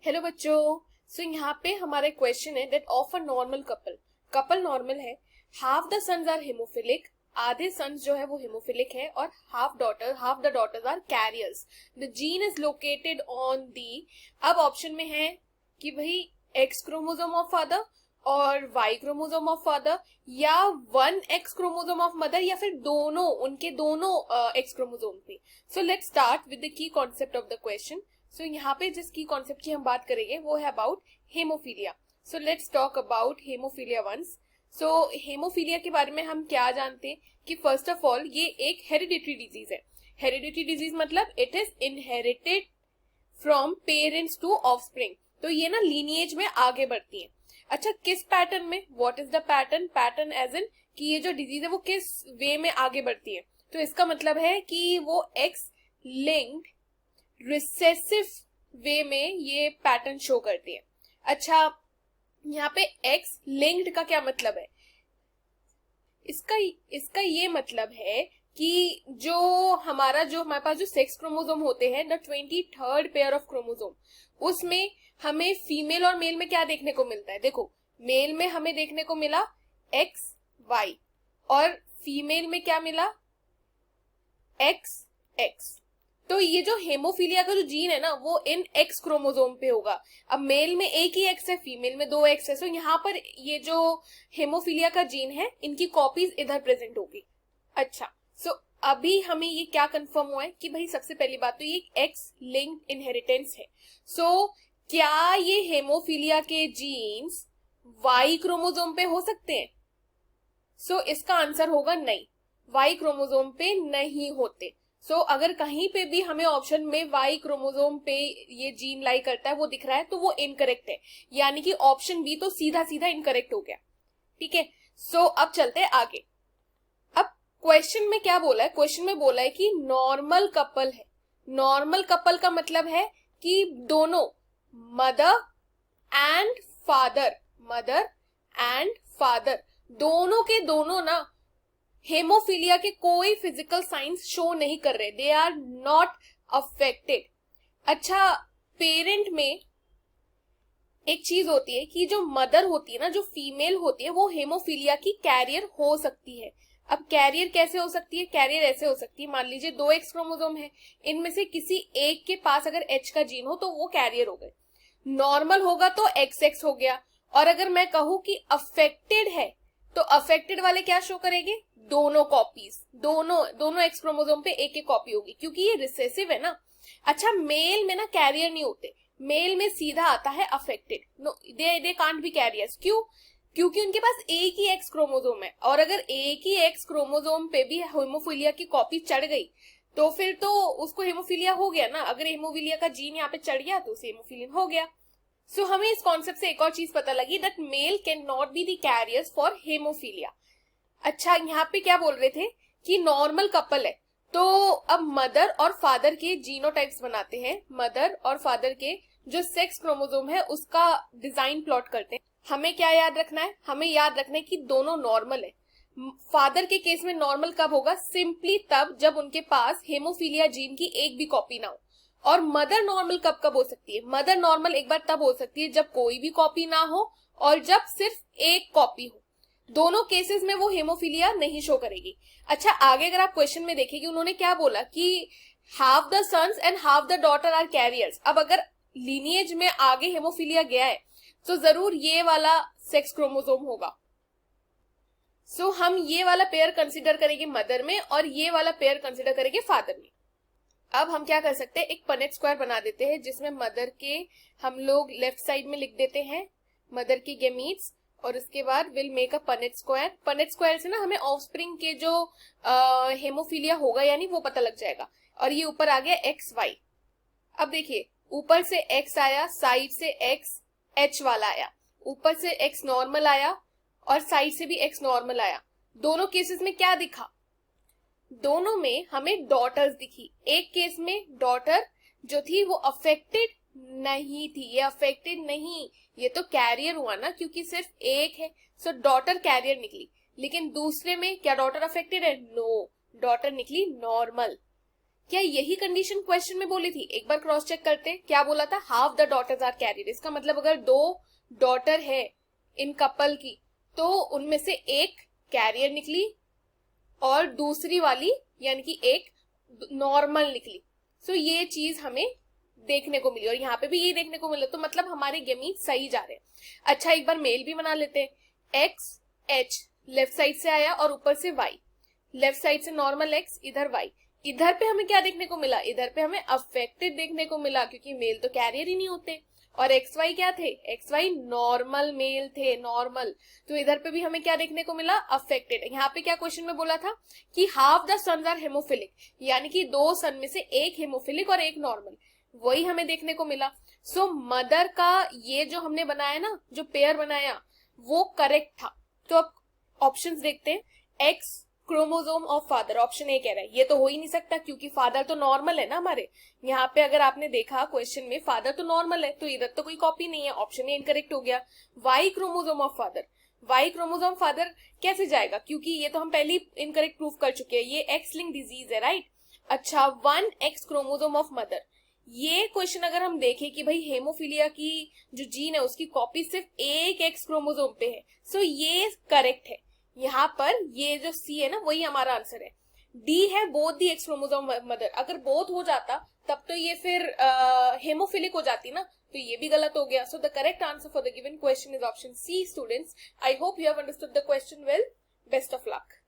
Hello बच्चों। यहाँ पे हमारा क्वेश्चन है that of a normal couple, couple normal है, half the sons are haemophilic, आधे सन्स जो है वो हेमोफिलिक है और half the daughters are carriers, the gene is located on the. अब ऑप्शन में है कि भाई एक्स क्रोमोसोम ऑफ फादर और वाई क्रोमोसोम ऑफ फादर, या one X chromosome of mother, या फिर दोनों, उनके दोनों एक्स क्रोमोसोम पे। So let's start with the key concept of the question. सो यहाँ पे जिस की कॉन्सेप्ट की हम बात करेंगे वो है about haemophilia. So let's talk about haemophilia once. So haemophilia के बारे में हम क्या जानते हैं कि फर्स्ट ऑफ ऑल ये एक हेरिडिटरी डिजीज है। हेरिडिटरी डिजीज मतलब it is inherited from parents to offspring, तो ये ना लीनिएज में आगे बढ़ती है। अच्छा, किस पैटर्न में? What is the pattern? Pattern as in कि ये जो डिजीज है वो किस वे में आगे बढ़ती है, तो इसका मतलब है कि वो एक्स लिंक्ड रिसेसिव वे में ये पैटर्न शो करती है। अच्छा, यहाँ पे एक्स लिंक्ड का क्या मतलब है? इसका ये मतलब है कि जो हमारे पास जो सेक्स क्रोमोसोम होते हैं, the 23rd pair of chromosome, उसमें हमें फीमेल और मेल में क्या देखने को मिलता है? देखो, मेल में हमें देखने को मिला एक्स वाई और फीमेल में क्या मिला? X x. तो ये जो हेमोफीलिया का जो जीन है ना वो इन एक्स क्रोमोसोम पे होगा। अब मेल में एक ही एक्स है, फीमेल में 2 एक्स है। सो यहाँ पर ये जो हेमोफीलिया का जीन है इनकी कॉपीज इधर प्रेजेंट होगी। अच्छा, सो अभी हमें ये क्या कंफर्म हुआ है कि भाई सबसे पहली बात तो ये एक्स लिंक्ड इनहेरिटेंस है। सो क्या ये हेमोफीलिया के जीन्स वाई क्रोमोसोम पे हो सकते हैं? सो इसका आंसर होगा नहीं, वाई क्रोमोसोम पे नहीं होते। अगर कहीं पे भी हमें ऑप्शन में वाई क्रोमोसोम पे ये जीन लाई करता है वो दिख रहा है तो वो इनकरेक्ट है, यानी कि ऑप्शन बी तो सीधा सीधा इनकरेक्ट हो गया। ठीक है, अब चलते हैं आगे। अब क्वेश्चन में क्या बोला है? क्वेश्चन में बोला है कि नॉर्मल कपल है। नॉर्मल कपल का मतलब है कि दोनों मदर एंड फादर दोनों के दोनों ना हेमोफीलिया के कोई फिजिकल साइंस शो नहीं कर रहे, दे आर नॉट अफेक्टेड। अच्छा, पेरेंट में एक चीज होती है कि जो मदर होती है ना, जो फीमेल होती है, वो हेमोफीलिया की कैरियर हो सकती है। अब कैरियर कैसे हो सकती है? कैरियर ऐसे हो सकती है, मान लीजिए 2 एक्स क्रोमोसोम है, इनमें से किसी एक के पास अगर एच का जीन हो तो वो कैरियर हो गए। नॉर्मल होगा तो एक्स एक्स हो गया, और अगर मैं कहूं कि अफेक्टेड है तो अफेक्टेड वाले क्या शो करेंगे? दोनों कॉपीज, दोनों एक्स क्रोमोसोम पे एक एक कॉपी होगी, क्योंकि ये रिसेसिव है ना। अच्छा, मेल में ना कैरियर नहीं होते, मेल में सीधा आता है affected. No, they can't be carriers. क्यों? क्योंकि उनके पास एक ही एक्स क्रोमोसोम है, और अगर एक ही एक्स क्रोमोसोम पे भी हेमोफीलिया की कॉपी चढ़ गई तो फिर तो उसको हेमोफीलिया हो गया ना। अगर हेमोफीलिया का जीन यहाँ पे चढ़ गया तो उसे हेमोफीलिया हो गया। हमें इस कॉन्सेप्ट से एक और चीज पता लगी, that mail can not be the carriers for haemophilia. अच्छा, यहाँ पे क्या बोल रहे थे कि नॉर्मल कपल है, तो अब मदर और फादर के जीनोटाइप्स बनाते हैं। मदर और फादर के जो सेक्स क्रोमोसोम है उसका डिजाइन प्लॉट करते हैं। हमें क्या याद रखना है? हमें याद रखना है कि दोनों नॉर्मल है। फादर के केस में नॉर्मल कब होगा? सिंपली तब जब उनके पास हेमोफीलिया जीन की एक भी कॉपी ना हो। और मदर नॉर्मल कब कब हो सकती है? मदर नॉर्मल एक बार तब हो सकती है जब कोई भी कॉपी ना हो और जब सिर्फ एक कॉपी हो। दोनों केसेस में वो हेमोफीलिया नहीं शो करेगी। अच्छा, आगे अगर आप क्वेश्चन में देखेंगे उन्होंने क्या बोला कि half the sons and half the daughter are carriers. अब अगर लीनिएज में आगे हेमोफीलिया गया है तो जरूर ये वाला सेक्स क्रोमोसोम होगा। हम ये वाला पेयर कंसिडर करेंगे मदर में और ये वाला पेयर कंसिडर करेंगे फादर में। अब हम क्या कर सकते हैं, एक पनेट स्क्वायर बना देते हैं जिसमें मदर के हम लोग लेफ्ट साइड में लिख देते हैं मदर की गेमीट्स, और उसके बाद will make a Punnett square. Punnett square से ना हमें ऑफस्प्रिंग के जो हेमोफीलिया होगा यानी वो पता लग जाएगा। और ये ऊपर आ गया एक्स वाई। अब देखिए, ऊपर से एक्स आया, साइड से एक्स एच वाला आया, ऊपर से एक्स नॉर्मल आया और साइड से भी एक्स नॉर्मल आया। दोनों केसेस में क्या दिखा? दोनों में हमें डॉटर्स दिखी। एक केस में डॉटर जो थी वो अफेक्टेड नहीं थी, ये अफेक्टेड नहीं, ये तो कैरियर हुआ ना क्योंकि सिर्फ एक है। डॉटर कैरियर निकली। लेकिन दूसरे में क्या डॉटर अफेक्टेड है? नो, डॉटर निकली नॉर्मल। क्या यही कंडीशन क्वेश्चन में बोली थी? एक बार क्रॉस चेक करते, क्या बोला था? Half the daughters are carrier. इसका मतलब अगर 2 डॉटर है इन कपल की, तो उनमें से एक कैरियर निकली और दूसरी वाली यानी कि एक नॉर्मल निकली। सो ये चीज हमें देखने को मिली और यहाँ पे भी यही देखने को मिला, तो मतलब हमारे गेमीट सही जा रहे हैं। अच्छा, एक बार मेल भी बना लेते हैं। एक्स एच लेफ्ट साइड से आया और ऊपर से वाई, लेफ्ट साइड से नॉर्मल एक्स, इधर वाई। इधर पे हमें क्या देखने को मिला? इधर पे हमें अफेक्टेड देखने को मिला, क्योंकि मेल तो कैरियर ही नहीं होते। और एक्स वाई क्या थे? एक्स वाई नॉर्मल मेल थे, नॉर्मल। तो इधर पे भी हमें क्या देखने को मिला? अफेक्टेड। यहाँ पे क्या क्वेश्चन में बोला था कि half the sons are haemophilic, यानी कि 2 सन में से एक हेमोफिलिक और एक नॉर्मल, वही हमें देखने को मिला। सो मदर का ये जो हमने बनाया ना, जो पेयर बनाया, वो करेक्ट था। तो अब ऑप्शंस देखते हैं। X chromosome of father, option A कह रहा है ये तो हो ही नहीं सकता, क्योंकि फादर तो नॉर्मल है ना हमारे। यहाँ पे अगर आपने देखा क्वेश्चन में, फादर तो नॉर्मल है, तो इधर तो कोई कॉपी नहीं है, ऑप्शन ए इनकरेक्ट हो गया। Y chromosome of father, Y chromosome father कैसे जाएगा, क्योंकि ये तो हम पहले ही इनकरेक्ट प्रूफ कर चुके हैं, ये एक्स लिंक डिजीज है, राइट। अच्छा, 1 एक्स क्रोमोसोम ऑफ मदर, ये क्वेश्चन अगर हम देखें कि भाई हेमोफीलिया की जो जीन है उसकी कॉपी सिर्फ एक एक्स क्रोमोसोम पे है, सो ये करेक्ट है। यहाँ पर ये जो सी है ना, वही हमारा आंसर है। डी है both the x chromosome mother, अगर बोथ हो जाता तब तो ये फिर हेमोफिलिक हो जाती ना, तो ये भी गलत हो गया। So the correct answer for the given question is option C. Students, I hope you have understood the question well. Best of luck.